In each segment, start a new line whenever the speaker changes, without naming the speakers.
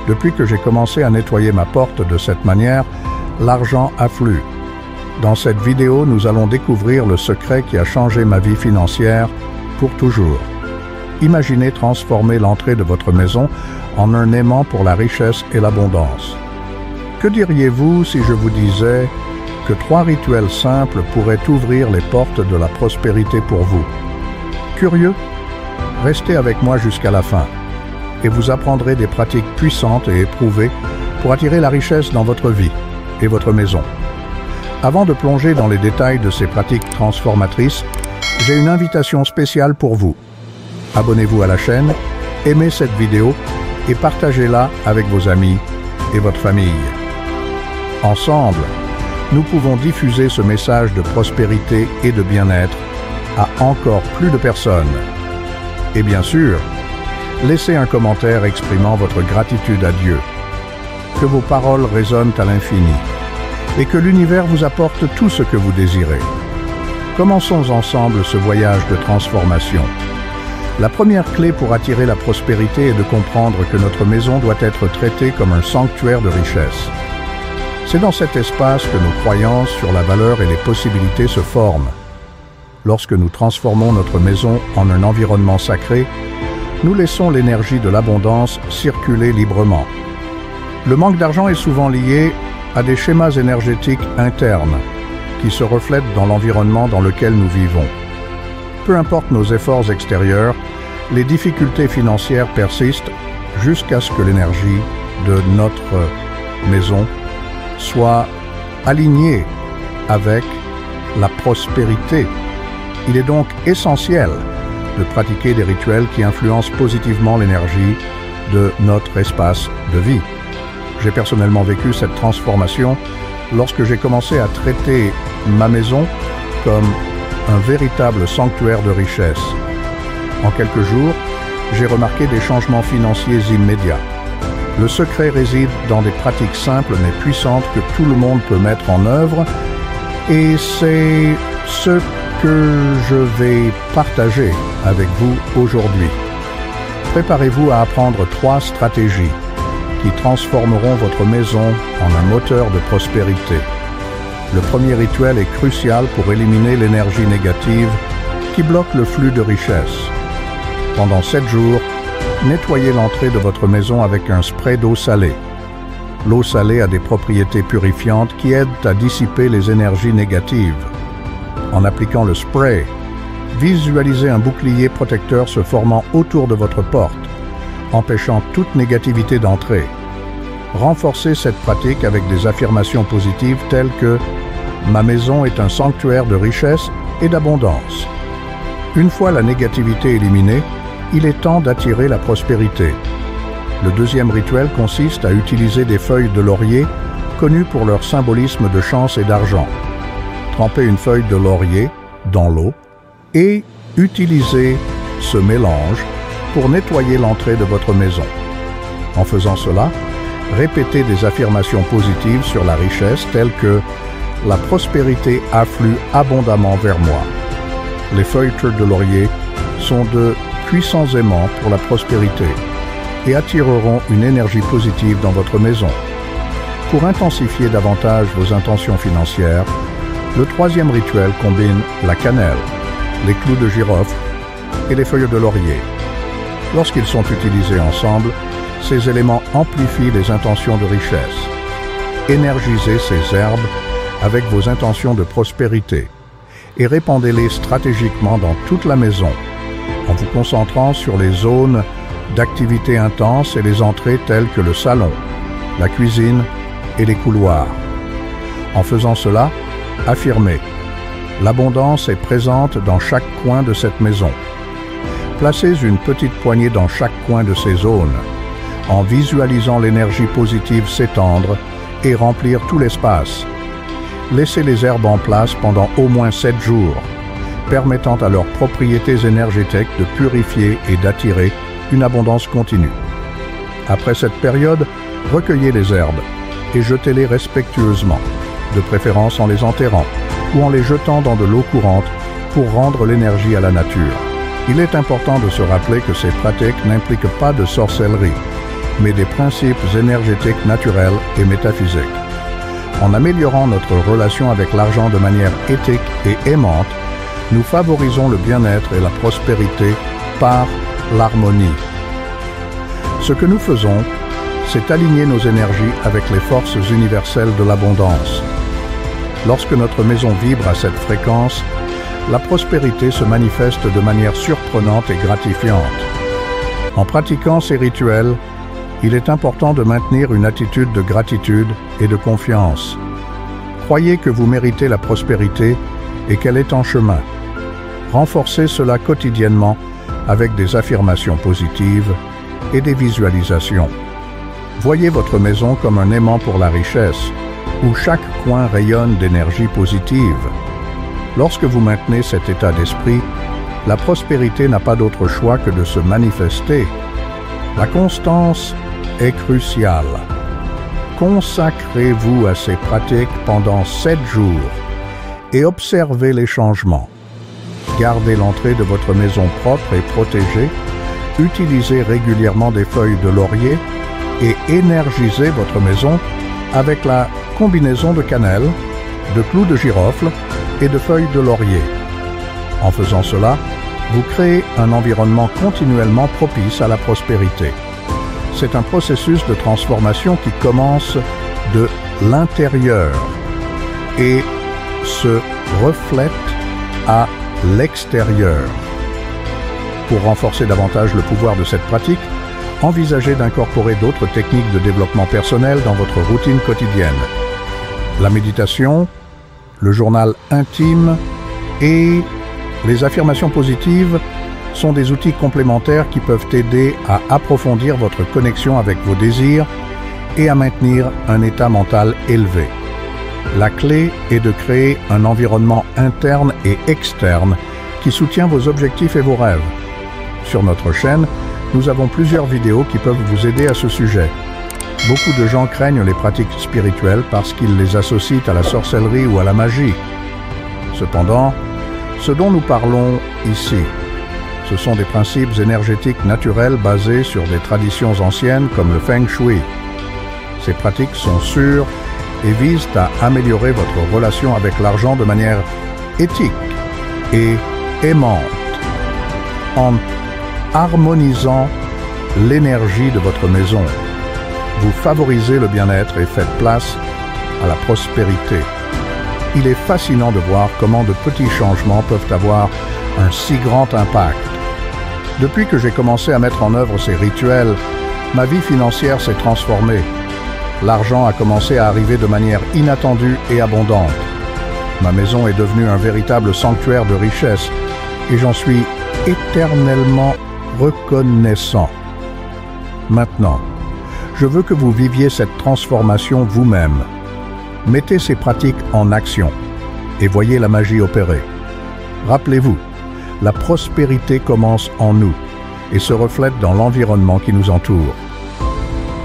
Depuis que j'ai commencé à nettoyer ma porte de cette manière, l'argent afflue. Dans cette vidéo, nous allons découvrir le secret qui a changé ma vie financière pour toujours. Imaginez transformer l'entrée de votre maison en un aimant pour la richesse et l'abondance. Que diriez-vous si je vous disais que 3 rituels simples pourraient ouvrir les portes de la prospérité pour vous? Curieux? Restez avec moi jusqu'à la fin et vous apprendrez des pratiques puissantes et éprouvées pour attirer la richesse dans votre vie et votre maison. Avant de plonger dans les détails de ces pratiques transformatrices, j'ai une invitation spéciale pour vous. Abonnez-vous à la chaîne, aimez cette vidéo et partagez-la avec vos amis et votre famille. Ensemble, nous pouvons diffuser ce message de prospérité et de bien-être à encore plus de personnes. Et bien sûr, laissez un commentaire exprimant votre gratitude à Dieu. Que vos paroles résonnent à l'infini et que l'univers vous apporte tout ce que vous désirez. Commençons ensemble ce voyage de transformation. La première clé pour attirer la prospérité est de comprendre que notre maison doit être traitée comme un sanctuaire de richesse. C'est dans cet espace que nos croyances sur la valeur et les possibilités se forment. Lorsque nous transformons notre maison en un environnement sacré, nous laissons l'énergie de l'abondance circuler librement. Le manque d'argent est souvent lié à des schémas énergétiques internes qui se reflètent dans l'environnement dans lequel nous vivons. Peu importe nos efforts extérieurs, les difficultés financières persistent jusqu'à ce que l'énergie de notre maison soit alignée avec la prospérité. Il est donc essentiel de pratiquer des rituels qui influencent positivement l'énergie de notre espace de vie. J'ai personnellement vécu cette transformation lorsque j'ai commencé à traiter ma maison comme un véritable sanctuaire de richesse. En quelques jours, j'ai remarqué des changements financiers immédiats. Le secret réside dans des pratiques simples mais puissantes que tout le monde peut mettre en œuvre, et c'est ce que je vais partager avec vous aujourd'hui. Préparez-vous à apprendre 3 stratégies qui transformeront votre maison en un moteur de prospérité. Le premier rituel est crucial pour éliminer l'énergie négative qui bloque le flux de richesse. Pendant 7 jours, nettoyez l'entrée de votre maison avec un spray d'eau salée. L'eau salée a des propriétés purifiantes qui aident à dissiper les énergies négatives. En appliquant le spray, visualisez un bouclier protecteur se formant autour de votre porte, empêchant toute négativité d'entrer. Renforcez cette pratique avec des affirmations positives telles que « Ma maison est un sanctuaire de richesse et d'abondance ». Une fois la négativité éliminée, il est temps d'attirer la prospérité. Le deuxième rituel consiste à utiliser des feuilles de laurier connues pour leur symbolisme de chance et d'argent. Trempez une feuille de laurier dans l'eau et utilisez ce mélange pour nettoyer l'entrée de votre maison. En faisant cela, répétez des affirmations positives sur la richesse telles que « La prospérité afflue abondamment vers moi ». Les feuilles de laurier sont de puissants aimants pour la prospérité et attireront une énergie positive dans votre maison. Pour intensifier davantage vos intentions financières, le troisième rituel combine la cannelle, les clous de girofle et les feuilles de laurier. Lorsqu'ils sont utilisés ensemble, ces éléments amplifient les intentions de richesse. Énergisez ces herbes avec vos intentions de prospérité et répandez-les stratégiquement dans toute la maison, en vous concentrant sur les zones d'activité intense et les entrées telles que le salon, la cuisine et les couloirs. En faisant cela, affirmez « L'abondance est présente dans chaque coin de cette maison ». Placez une petite poignée dans chaque coin de ces zones, en visualisant l'énergie positive s'étendre et remplir tout l'espace. Laissez les herbes en place pendant au moins 7 jours, permettant à leurs propriétés énergétiques de purifier et d'attirer une abondance continue. Après cette période, recueillez les herbes et jetez-les respectueusement, de préférence en les enterrant ou en les jetant dans de l'eau courante pour rendre l'énergie à la nature. Il est important de se rappeler que ces pratiques n'impliquent pas de sorcellerie mais des principes énergétiques naturels et métaphysiques. En améliorant notre relation avec l'argent de manière éthique et aimante, nous favorisons le bien-être et la prospérité par l'harmonie. Ce que nous faisons, c'est aligner nos énergies avec les forces universelles de l'abondance. Lorsque notre maison vibre à cette fréquence, la prospérité se manifeste de manière surprenante et gratifiante. En pratiquant ces rituels, il est important de maintenir une attitude de gratitude et de confiance. Croyez que vous méritez la prospérité et qu'elle est en chemin. Renforcez cela quotidiennement avec des affirmations positives et des visualisations. Voyez votre maison comme un aimant pour la richesse, où chaque coin rayonne d'énergie positive. Lorsque vous maintenez cet état d'esprit, la prospérité n'a pas d'autre choix que de se manifester. La constance est cruciale. Consacrez-vous à ces pratiques pendant 7 jours et observez les changements. Gardez l'entrée de votre maison propre et protégée, utilisez régulièrement des feuilles de laurier et énergisez votre maison avec la combinaison de cannelle, de clous de girofle et de feuilles de laurier. En faisant cela, vous créez un environnement continuellement propice à la prospérité. C'est un processus de transformation qui commence de l'intérieur et se reflète à l'extérieur. Pour renforcer davantage le pouvoir de cette pratique, envisagez d'incorporer d'autres techniques de développement personnel dans votre routine quotidienne. La méditation, le journal intime et les affirmations positives sont des outils complémentaires qui peuvent aider à approfondir votre connexion avec vos désirs et à maintenir un état mental élevé. La clé est de créer un environnement interne et externe qui soutient vos objectifs et vos rêves. Sur notre chaîne, nous avons plusieurs vidéos qui peuvent vous aider à ce sujet. Beaucoup de gens craignent les pratiques spirituelles parce qu'ils les associent à la sorcellerie ou à la magie. Cependant, ce dont nous parlons ici, ce sont des principes énergétiques naturels basés sur des traditions anciennes comme le Feng Shui. Ces pratiques sont sûres et visent à améliorer votre relation avec l'argent de manière éthique et aimante, en harmonisant l'énergie de votre maison. Vous favorisez le bien-être et faites place à la prospérité. Il est fascinant de voir comment de petits changements peuvent avoir un si grand impact. Depuis que j'ai commencé à mettre en œuvre ces rituels, ma vie financière s'est transformée. L'argent a commencé à arriver de manière inattendue et abondante. Ma maison est devenue un véritable sanctuaire de richesse et j'en suis éternellement reconnaissant. Maintenant, je veux que vous viviez cette transformation vous-même. Mettez ces pratiques en action et voyez la magie opérer. Rappelez-vous, la prospérité commence en nous et se reflète dans l'environnement qui nous entoure.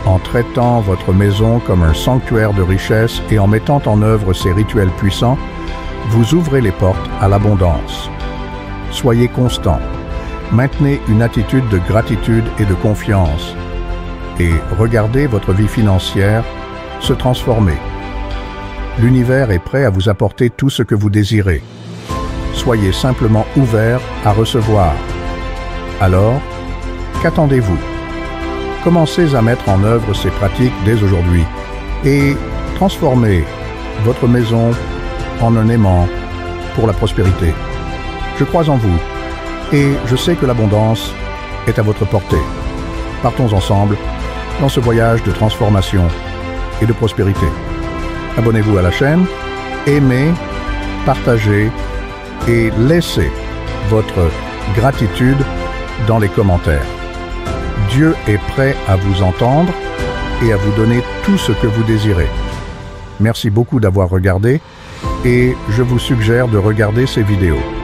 En traitant votre maison comme un sanctuaire de richesse et en mettant en œuvre ces rituels puissants, vous ouvrez les portes à l'abondance. Soyez constant, maintenez une attitude de gratitude et de confiance et regardez votre vie financière se transformer. L'univers est prêt à vous apporter tout ce que vous désirez. Soyez simplement ouvert à recevoir. Alors, qu'attendez-vous? Commencez à mettre en œuvre ces pratiques dès aujourd'hui et transformez votre maison en un aimant pour la prospérité. Je crois en vous et je sais que l'abondance est à votre portée. Partons ensemble dans ce voyage de transformation et de prospérité. Abonnez-vous à la chaîne, aimez, partagez et laissez votre gratitude dans les commentaires. Dieu est prêt à vous entendre et à vous donner tout ce que vous désirez. Merci beaucoup d'avoir regardé et je vous suggère de regarder ces vidéos.